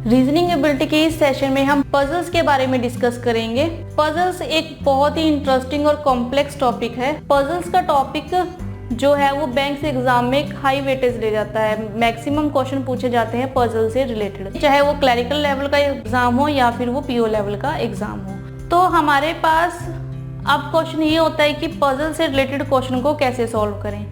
Reasoning ability के इस session में हम पजल्स के बारे में डिस्कस करेंगे। पजल्स एक बहुत ही इंटरेस्टिंग और कॉम्प्लेक्स टॉपिक है। पजल्स का टॉपिक जो है वो बैंक से एग्जाम में एक हाई वेटेज ले जाता है। मैक्सिमम क्वेश्चन पूछे जाते हैं पजल से रिलेटेड, चाहे वो क्लरिकल लेवल का एग्जाम हो या फिर वो पीओ लेवल का एग्जाम हो। तो हमारे पास अब क्वेश्चन ये होता है कि पजल से रिलेटेड क्वेश्चन को कैसे सॉल्व करें।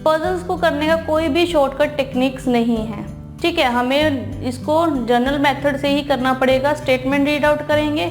पजल्स को करने का कोई भी शॉर्टकट टेक्निक्स नहीं है, ठीक है। हमें इसको जनरल मेथड से ही करना पड़ेगा। स्टेटमेंट रीड आउट करेंगे,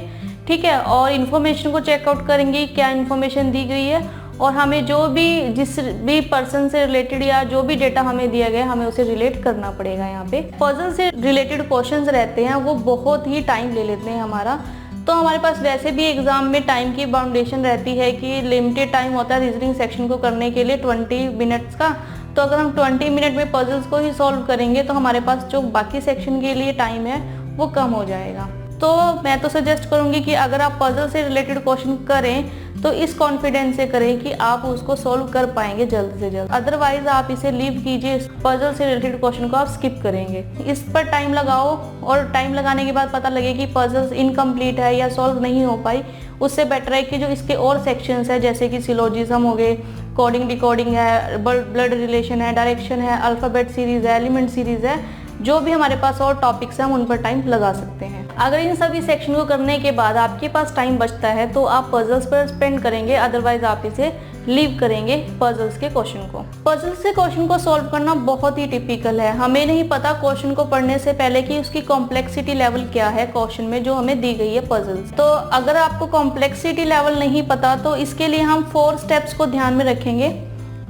ठीक है, और इन्फॉर्मेशन को चेकआउट करेंगे क्या इन्फॉर्मेशन दी गई है, और हमें जो भी जिस भी पर्सन से रिलेटेड या जो भी डेटा हमें दिया गया हमें उसे रिलेट करना पड़ेगा। यहाँ पे पजल से रिलेटेड क्वेश्चंस रहते हैं वो बहुत ही टाइम ले लेते हैं हमारा। तो हमारे पास वैसे भी एग्जाम में टाइम की बाउंडेशन रहती है कि लिमिटेड टाइम होता है रीजनिंग सेक्शन को करने के लिए 20 मिनट्स का। तो अगर हम 20 मिनट में पजल्स को ही सॉल्व करेंगे तो हमारे पास जो बाकी सेक्शन के लिए टाइम है वो कम हो जाएगा। तो मैं तो सजेस्ट करूंगी कि अगर आप पजल से रिलेटेड क्वेश्चन करें तो इस कॉन्फिडेंस से करें कि आप उसको सॉल्व कर पाएंगे जल्द से जल्द। अदरवाइज आप इसे लीव कीजिए, पजल से रिलेटेड क्वेश्चन को आप स्किप करेंगे। इस पर टाइम लगाओ और टाइम लगाने के बाद पता लगे कि पजल्स इनकम्प्लीट है या सॉल्व नहीं हो पाई, उससे बेटर है कि जो इसके और सेक्शंस है जैसे कि सिलोजिज्म हो गए, कोडिंग डिकोडिंग है, ब्लड रिलेशन है, डायरेक्शन है, अल्फाबेट सीरीज है, एलिमेंट सीरीज है, जो भी हमारे पास और टॉपिक्स हैं हम उन पर टाइम लगा सकते हैं। अगर इन सभी सेक्शन को करने के बाद आपके पास टाइम बचता है तो आप पजल्स पर स्पेंड करेंगे, अदरवाइज आप इसे लीव करेंगे पजल्स के क्वेश्चन को। पजल्स के क्वेश्चन को सॉल्व करना बहुत ही टिपिकल है। हमें नहीं पता क्वेश्चन को पढ़ने से पहले कि उसकी कॉम्प्लेक्सिटी लेवल क्या है क्वेश्चन में जो हमें दी गई है पजल्स। तो अगर आपको कॉम्प्लेक्सिटी लेवल नहीं पता तो इसके लिए हम 4 स्टेप्स को ध्यान में रखेंगे।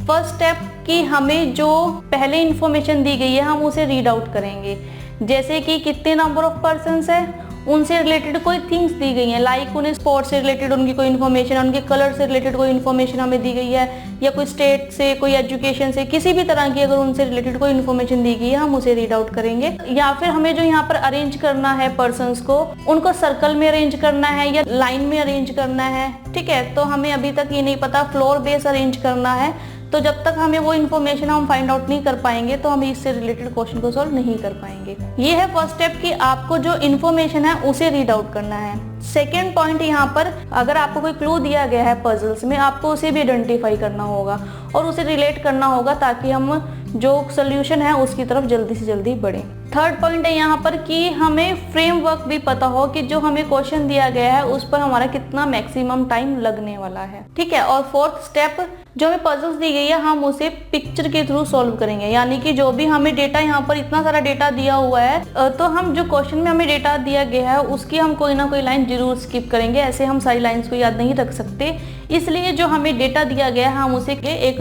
फर्स्ट स्टेप कि हमें जो पहले इंफॉर्मेशन दी गई है हम उसे रीड आउट करेंगे, जैसे कि कितने नंबर ऑफ पर्सन्स है, उनसे रिलेटेड कोई थिंग्स दी गई हैं, लाइक उन्हें स्पोर्ट्स से रिलेटेड उनकी कोई इन्फॉर्मेशन, उनके कलर से रिलेटेड कोई इन्फॉर्मेशन हमें दी गई है, या कोई स्टेट से, कोई एजुकेशन से, किसी भी तरह की अगर उनसे रिलेटेड कोई इन्फॉर्मेशन दी गई है हम उसे रीड आउट करेंगे। या फिर हमें जो यहाँ पर अरेंज करना है पर्सन्स को, उनको सर्कल में अरेंज करना है या लाइन में अरेंज करना है, ठीक है। तो हमें अभी तक ये नहीं पता, फ्लोर बेस अरेंज करना है। तो जब तक हमें वो इन्फॉर्मेशन हम फाइंड आउट नहीं कर पाएंगे तो हम इससे रिलेटेड क्वेश्चन को सॉल्व नहीं कर पाएंगे। ये है फर्स्ट स्टेप कि आपको जो इन्फॉर्मेशन है उसे रीड आउट करना है। सेकेंड पॉइंट, यहाँ पर अगर आपको कोई क्लू दिया गया है पजल्स में आपको उसे भी आइडेंटिफाई करना होगा और उसे रिलेट करना होगा ताकि हम जो सोल्यूशन है उसकी तरफ जल्दी से जल्दी बढ़ें। थर्ड पॉइंट है यहाँ पर कि हमें फ्रेमवर्क भी पता हो कि जो हमें क्वेश्चन दिया गया है उस पर हमारा कितना मैक्सिमम टाइम लगने वाला है, ठीक है। और फोर्थ स्टेप, जो हमें पजल्स दी गई है हम उसे पिक्चर के थ्रू सॉल्व करेंगे, यानी कि जो भी हमें डेटा यहाँ पर इतना सारा डेटा दिया हुआ है तो हम जो क्वेश्चन में हमें डेटा दिया गया है उसकी हम कोई ना कोई लाइन जरूर स्किप करेंगे। ऐसे हम सारी लाइन्स को याद नहीं रख सकते, इसलिए जो हमें डेटा दिया गया है हम उसे एक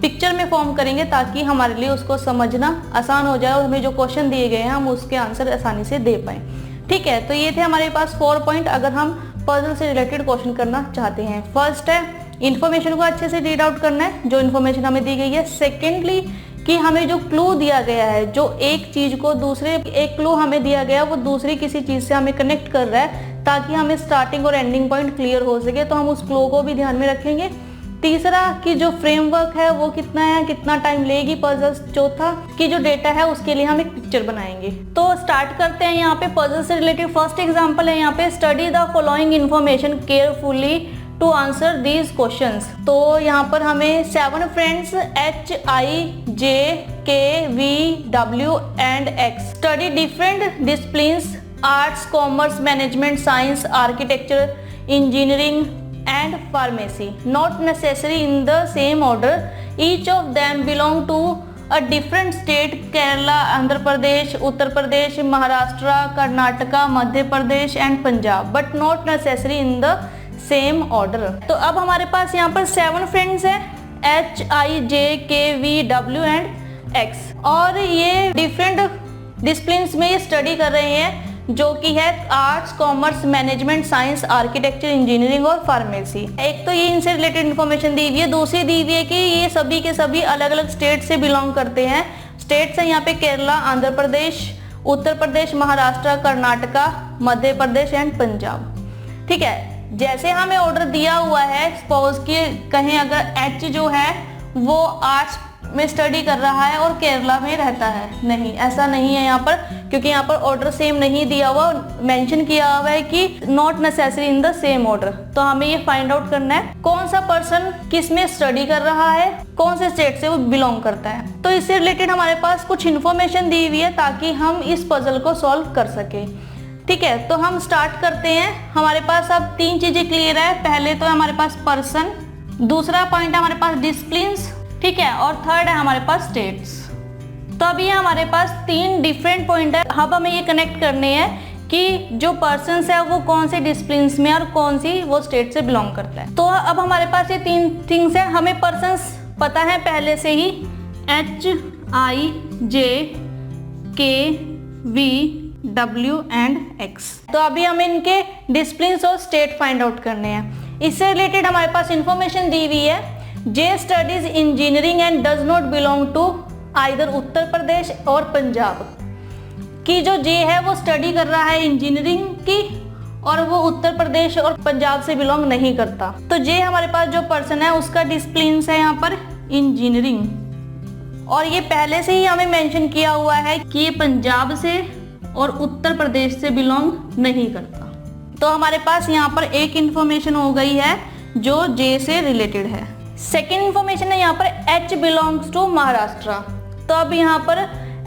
पिक्चर में फॉर्म करेंगे ताकि हमारे लिए उसको समझना आसान हो जाए और हमें जो क्वेश्चन दिए गए हैं हम उसके आंसर आसानी से दे पाएं, ठीक है। तो ये थे हमारे पास 4 पॉइंट अगर हम पजल से रिलेटेड क्वेश्चन करना चाहते हैं। फर्स्ट है इन्फॉर्मेशन को अच्छे से रीड आउट करना है जो इन्फॉर्मेशन हमें दी गई है। सेकेंडली कि हमें जो क्लू दिया गया है, जो एक चीज को दूसरे, एक क्लू हमें दिया गया वो दूसरी किसी चीज से हमें कनेक्ट कर रहा है ताकि हमें स्टार्टिंग और एंडिंग पॉइंट क्लियर हो सके, तो हम उस क्लू को भी ध्यान में रखेंगे। तीसरा कि जो फ्रेमवर्क है वो कितना है, कितना टाइम लेगी पजल्स। चौथा कि जो डेटा है उसके लिए हम एक पिक्चर बनाएंगे। तो स्टार्ट करते हैं यहाँ पे पजल से रिलेटेड। फर्स्ट एग्जांपल है यहाँ पे, study the following information carefully to answer these questions. तो यहाँ पर हमें 7 friends HIJKVW and X study different disciplines arts, commerce, management, science, architecture, engineering and pharmacy, not necessary in the same order. Each of them belong to a different state: Kerala, Andhra Pradesh, Uttar Pradesh, Maharashtra, Karnataka, Madhya Pradesh and Punjab, but not necessary in the same order. तो अब हमारे पास यहाँ पर 7 friends हैं HIJKVW and X और ये different disciplines में ये स्टडी कर रहे हैं जो कि है arts, commerce, management, science, architecture, engineering और फार्मेसी। एक तो ये इनसे रिलेटेड इन्फॉर्मेशन दी हुई है, दूसरी दी हुई है कि ये सभी के सभी अलग अलग स्टेट से बिलोंग करते हैं। स्टेट्स हैं यहाँ पे केरला, आंध्र प्रदेश, उत्तर प्रदेश, महाराष्ट्र, कर्नाटका, मध्य प्रदेश एंड पंजाब, ठीक है। जैसे हमें ऑर्डर दिया हुआ है, सपोज कि कहें अगर H जो है वो आर्ट्स में स्टडी कर रहा है और केरला में रहता है, नहीं, ऐसा नहीं है यहाँ पर, क्योंकि यहाँ पर ऑर्डर सेम नहीं दिया हुआ, मेंशन किया हुआ है कि not necessary in the same order. तो हमें ये फाइंड आउट करना है कौन सा पर्सन किस में स्टडी कर रहा है, कौन से स्टेट से वो बिलोंग करता है। तो इससे रिलेटेड हमारे पास कुछ इन्फॉर्मेशन दी हुई है ताकि हम इस पजल को सॉल्व कर सके। ठीक है, तो हम स्टार्ट करते हैं। हमारे पास अब 3 चीजें क्लियर है। पहले तो हमारे पास पर्सन, दूसरा पॉइंट है हमारे पास डिसिप्लिन्स, ठीक है, और थर्ड है हमारे पास स्टेट्स। तो अभी हमारे पास 3 डिफरेंट पॉइंट है। अब हमें ये कनेक्ट करने हैं कि जो पर्सन है वो कौन से डिसिप्लिन्स में और कौन सी वो स्टेट से बिलोंग करता है। तो अब हमारे पास ये 3 थिंग्स है। हमें पर्सन पता है पहले से ही, HIJKV एंड X। तो अभी हमें इनके डिसिप्लिन्स और स्टेट फाइंड आउट करने हैं। इससे रिलेटेड हमारे पास इंफॉर्मेशन दी हुई है। J studies engineering and does not belong to either Uttar Pradesh और पंजाब। कि जो जे है वो स्टडी कर रहा है इंजीनियरिंग की और वो उत्तर प्रदेश और पंजाब से बिलोंग नहीं करता। तो जे हमारे पास जो पर्सन है उसका डिसिप्लिन्स है यहाँ पर इंजीनियरिंग, और ये पहले से ही हमें मेंशन किया हुआ है कि ये पंजाब से और उत्तर प्रदेश से बिलोंग नहीं करता। तो हमारे पास यहाँ पर एक इंफॉर्मेशन हो गई है जो जे से रिलेटेड है। सेकेंड इंफॉर्मेशन है यहाँ पर H बिलोंग्स टू महाराष्ट्र। तो अब यहाँ पर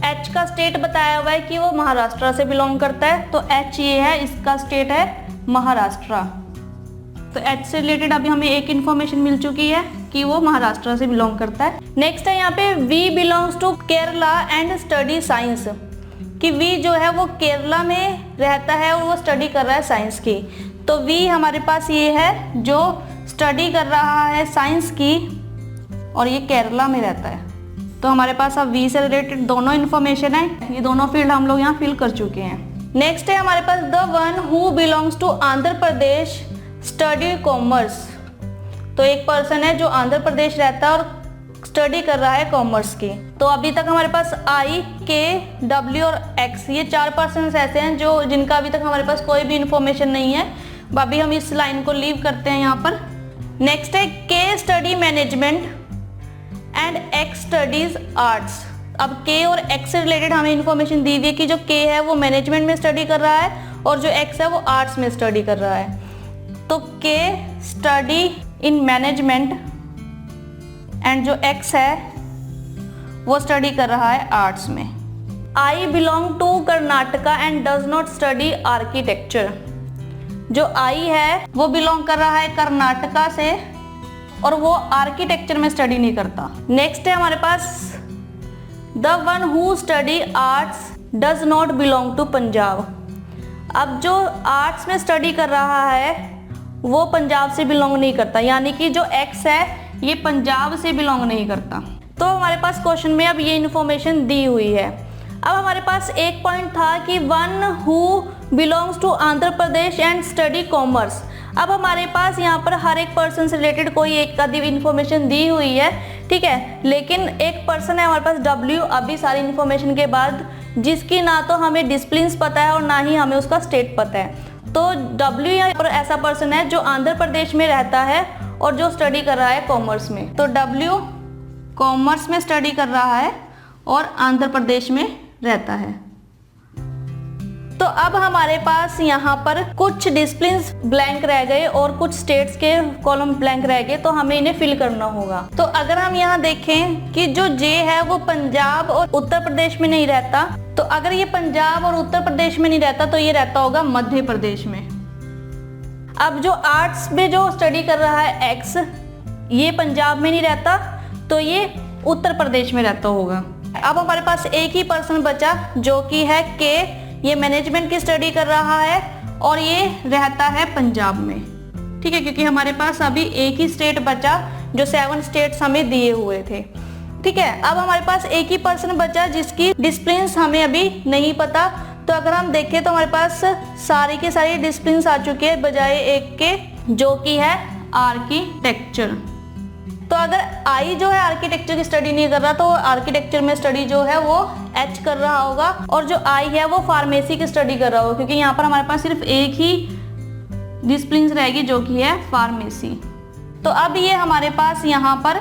H का स्टेट बताया हुआ है कि वो महाराष्ट्र से बिलोंग करता है। तो H ये है, इसका स्टेट है महाराष्ट्र। तो H से रिलेटेड अभी हमें एक इंफॉर्मेशन मिल चुकी है कि वो महाराष्ट्र से बिलोंग करता है। नेक्स्ट है यहाँ पे V belongs to Kerala and study science. कि V जो है वो केरला में रहता है और वो स्टडी कर रहा है साइंस की। तो V हमारे पास ये है जो स्टडी कर रहा है साइंस की और ये केरला में रहता है। तो हमारे पास अब V से रिलेटेड दोनों इन्फॉर्मेशन है। ये दोनों फील्ड हम लोग यहाँ फिल कर चुके हैं। नेक्स्ट है हमारे पास the one who belongs to Andhra Pradesh study commerce. तो एक पर्सन है जो आंध्र प्रदेश रहता है और स्टडी कर रहा है कॉमर्स की। तो अभी तक हमारे पास I, K, W और X ये 4 पर्सन्स ऐसे हैं जो जिनका अभी तक हमारे पास कोई भी इंफॉर्मेशन नहीं है। अभी हम इस लाइन को लीव करते हैं यहाँ पर। नेक्स्ट है K study management and X studies arts. अब K और X से रिलेटेड हमें इंफॉर्मेशन दी हुई है कि जो K है वो मैनेजमेंट में स्टडी कर रहा है और जो X है वो आर्ट्स में स्टडी कर रहा है। तो K study in management and जो X है वो स्टडी कर रहा है आर्ट्स में। I belong to Karnataka and does not study architecture. जो I है वो बिलोंग कर रहा है कर्नाटका से और वो आर्किटेक्चर में स्टडी नहीं करता। नेक्स्ट है हमारे पास the one who study arts does not belong to Punjab. अब जो आर्ट्स में स्टडी कर रहा है वो पंजाब से बिलोंग नहीं करता, यानी कि जो X है ये पंजाब से बिलोंग नहीं करता। तो हमारे पास क्वेश्चन में अब ये इन्फॉर्मेशन दी हुई है। अब हमारे पास एक पॉइंट था कि one who belongs to Andhra Pradesh and study commerce. अब हमारे पास यहाँ पर हर एक पर्सन से रिलेटेड कोई एक आधी इन्फॉर्मेशन दी हुई है, ठीक है, लेकिन एक पर्सन है हमारे पास W अभी सारी इन्फॉर्मेशन के बाद, जिसकी ना तो हमें डिसिप्लिन्स पता है और ना ही हमें उसका स्टेट पता है। तो W यहाँ पर ऐसा पर्सन है जो आंध्र प्रदेश में रहता है और जो स्टडी कर रहा है कॉमर्स में। तो W कॉमर्स में स्टडी कर रहा है और आंध्र प्रदेश में रहता है। तो अब हमारे पास यहाँ पर कुछ डिसिप्लिन्स ब्लैंक रह गए और कुछ स्टेट्स के कॉलम ब्लैंक रह गए, तो हमें इन्हें फिल करना होगा। तो अगर हम यहाँ देखें कि जो J है वो पंजाब और उत्तर प्रदेश में नहीं रहता, तो अगर ये पंजाब और उत्तर प्रदेश में नहीं रहता तो ये रहता होगा मध्य प्रदेश में। अब जो आर्ट्स में जो स्टडी कर रहा है X, ये पंजाब में नहीं रहता तो ये उत्तर प्रदेश में रहता होगा। अब हमारे पास एक ही पर्सन बचा जो कि है K, ये मैनेजमेंट की स्टडी कर रहा है और ये रहता है पंजाब में, ठीक है, क्योंकि हमारे पास अभी एक ही स्टेट बचा जो 7 स्टेट्स हमें दिए हुए थे, ठीक है। अब हमारे पास एक ही पर्सन बचा जिसकी डिसिप्लिन्स हमें अभी नहीं पता। तो अगर हम देखें तो हमारे पास सारी की सारी डिसिप्लिन्स आ चुकी है बजाय एक के, जो कि है आर्किटेक्चर। तो अगर I जो है आर्किटेक्चर की स्टडी नहीं कर रहा तो आर्किटेक्चर में स्टडी जो है वो H कर रहा होगा, और जो I है वो फार्मेसी की स्टडी कर रहा होगा, क्योंकि यहाँ पर हमारे पास सिर्फ एक ही डिसिप्लिन्स रहेगी जो कि है फार्मेसी। तो अब ये हमारे पास यहाँ पर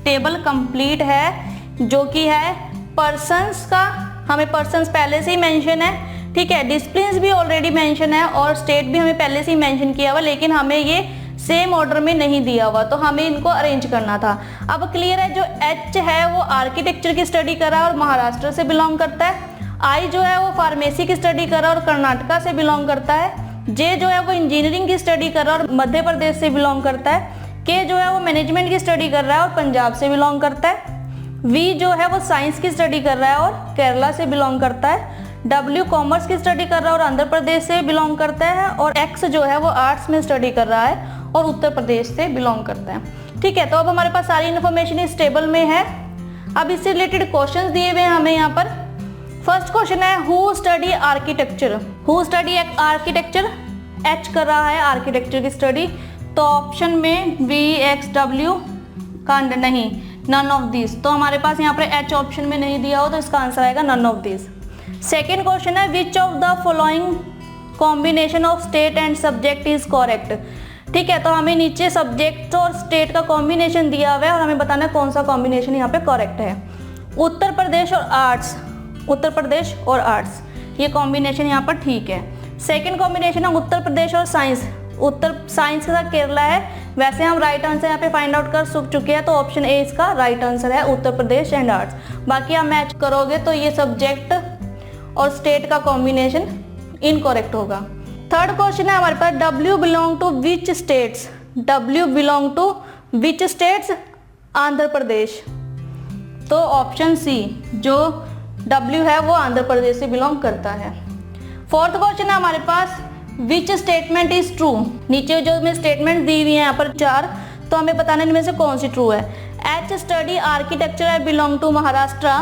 टेबल कंप्लीट है जो कि है पर्सन्स का, हमें पर्सन्स पहले से ही मेंशन है, ठीक है। डिसिप्लिन्स भी ऑलरेडी मेंशन है और स्टेट भी हमें पहले से ही मेंशन किया हुआ, लेकिन हमें ये सेम ऑर्डर में नहीं दिया हुआ, तो हमें इनको अरेंज करना था। अब क्लियर है, जो एच है वो आर्किटेक्चर की स्टडी कर रहा है और महाराष्ट्र से बिलोंग करता है। आई जो है वो फार्मेसी की स्टडी कर रहा है और कर्नाटका से बिलोंग करता है। जे जो है वो इंजीनियरिंग की स्टडी कर रहा है और मध्य प्रदेश से बिलोंग करता है। के जो है वो मैनेजमेंट की स्टडी कर रहा है और पंजाब से बिलोंग करता है। वी जो है वो साइंस की स्टडी कर रहा है और केरला से बिलोंग करता है। डब्ल्यू कॉमर्स की स्टडी कर रहा है और आंध्र प्रदेश से बिलोंग करता है। और एक्स जो है वो आर्ट्स में स्टडी कर रहा है और उत्तर प्रदेश से बिलोंग करता है, ठीक है। तो अब हमारे पास सारी इन्फॉर्मेशन इस टेबल में है। अब इससे रिलेटेड क्वेश्चंस दिए हुए हैं हमें यहाँ पर। फर्स्ट क्वेश्चन है who study architecture, who study architecture, H कर रहा है आर्किटेक्चर की स्टडी, तो ऑप्शन में वी एक्स डब्ल्यू का नहीं, नन ऑफ दिस, तो हमारे पास यहाँ पर एच ऑप्शन में नहीं दिया हो, तो इसका आंसर आएगा none of this. Second question है which of the following combination of state and subject is correct, ठीक है। तो हमें नीचे सब्जेक्ट और स्टेट का कॉम्बिनेशन दिया हुआ है और हमें बताना है कौन सा कॉम्बिनेशन यहाँ पे करेक्ट है। उत्तर प्रदेश और आर्ट्स, उत्तर प्रदेश और आर्ट्स, ये कॉम्बिनेशन यहाँ पर ठीक है। सेकंड कॉम्बिनेशन है उत्तर प्रदेश और साइंस, उत्तर साइंस के साथ केरला है। वैसे हम राइट आंसर यहाँ पे फाइंड आउट कर चुके हैं, तो ऑप्शन ए इसका राइट आंसर है, उत्तर प्रदेश एंड आर्ट्स। बाकी आप मैच करोगे तो ये सब्जेक्ट और स्टेट का कॉम्बिनेशन इनकरेक्ट होगा। थर्ड क्वेश्चन है हमारे पास W belong to which states, W belong to which states, Andhra Pradesh, तो ऑप्शन सी जो W है वो आंध्र प्रदेश से बिलोंग करता है। फोर्थ क्वेश्चन है हमारे पास विच स्टेटमेंट इज ट्रू, नीचे जो हमें स्टेटमेंट दी हुई है यहाँ पर 4, तो हमें बताना इनमें से कौन सी ट्रू है। H study architecture I belong to Maharashtra,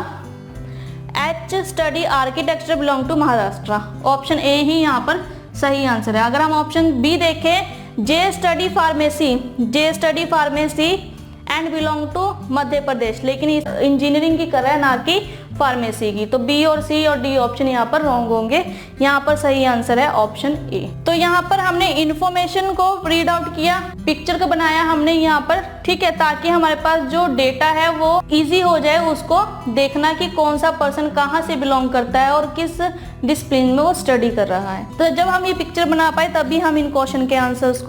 H study architecture belong to Maharashtra, option A ही यहाँ पर सही आंसर है। अगर हम ऑप्शन बी देखें, J study pharmacy, J study pharmacy and belong to Madhya Pradesh, लेकिन इंजीनियरिंग की कर रहा है ना कि फार्मेसी की, तो बी और सी और डी ऑप्शन यहाँ पर रॉन्ग होंगे। यहाँ पर सही आंसर है ऑप्शन ए। तो यहाँ पर हमने इन्फॉर्मेशन को रीड आउट किया, पिक्चर को बनाया हमने यहाँ पर, ठीक है, ताकि हमारे पास जो डेटा है वो इजी हो जाए उसको देखना कि कौन सा पर्सन कहाँ से बिलोंग करता है और किस डिसिप्लिन में वो स्टडी कर रहा है। तो जब हम ये पिक्चर बना पाए तभी हम इन क्वेश्चन के आंसर्स